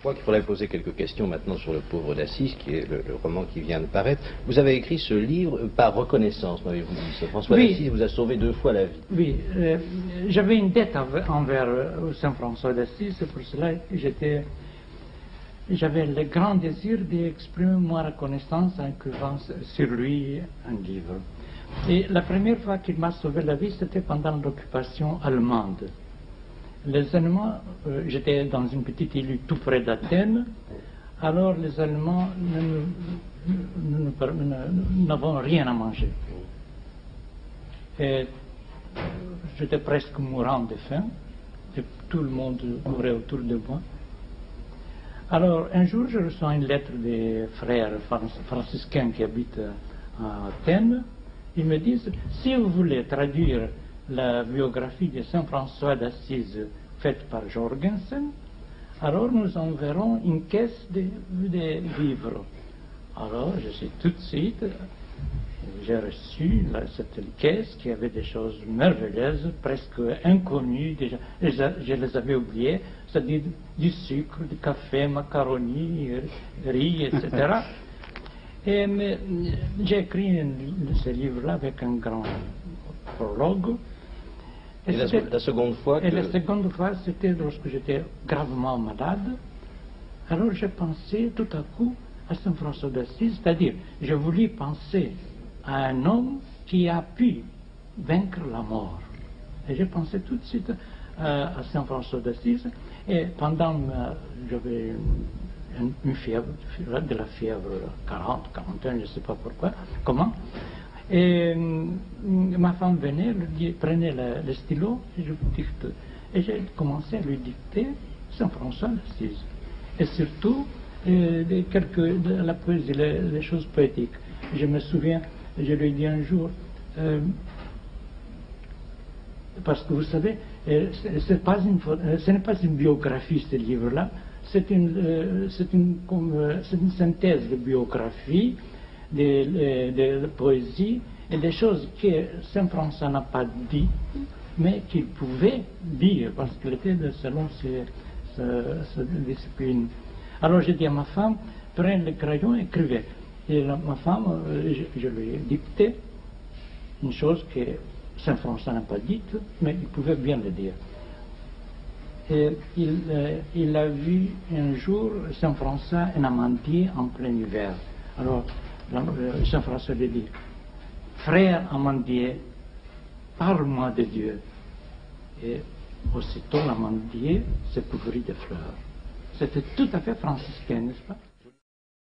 crois qu'il faudrait poser quelques questions maintenant sur Le Pauvre d'Assise, qui est le roman qui vient de paraître. Vous avez écrit ce livre par reconnaissance, m'avez-vous dit. François d'Assise vous a sauvé 2 fois la vie. Oui, j'avais une dette envers Saint François d'Assise, c'est pour cela que j'avais le grand désir d'exprimer ma reconnaissance en écrivant sur lui un livre. Et la première fois qu'il m'a sauvé la vie, c'était pendant l'occupation allemande. Les Allemands, j'étais dans une petite île tout près d'Athènes, alors les Allemands n'avaient rien à manger. Et j'étais presque mourant de faim, et tout le monde courait autour de moi. Alors un jour, je reçois une lettre des frères franciscains qui habitent à Athènes. Ils me disent, si vous voulez traduire la biographie de Saint François d'Assise faite par Jorgensen, alors nous enverrons une caisse de livres. Alors je sais tout de suite, j'ai reçu cette caisse qui avait des choses merveilleuses, presque inconnues déjà. Je les avais oubliées, c'est-à-dire du sucre, du café, macaroni, riz, etc. Et j'ai écrit ce livre-là avec un grand prologue. Et la seconde fois la seconde fois, c'était lorsque j'étais gravement malade. Alors j'ai pensé tout à coup à Saint François d'Assise, c'est-à-dire, je voulais penser à un homme qui a pu vaincre la mort. Et j'ai pensé tout de suite à Saint François d'Assise, et pendant, j'avais une fièvre, de la fièvre 40, 41, je ne sais pas pourquoi, comment. Et ma femme venait, prenait le stylo et je dicte. Et j'ai commencé à lui dicter Saint François d'Assise. Et surtout, la poésie, les choses poétiques. Je me souviens, je lui ai dit un jour, parce que vous savez, ce n'est pas une biographie, ce livre-là, c'est une synthèse de biographie, de poésie et des choses que Saint François n'a pas dit, mais qu'il pouvait dire, parce qu'il était selon sa discipline. Alors j'ai dit à ma femme, prenez le crayon et écrivez. Et ma femme, je lui ai dicté une chose que Saint François n'a pas dite, mais il pouvait bien le dire. Et il a vu un jour Saint François un amandier en plein hiver. Alors Saint François lui dit, frère amandier, parle-moi de Dieu. Et aussitôt l'amandier s'est couvert de fleurs. C'était tout à fait franciscain, n'est-ce pas?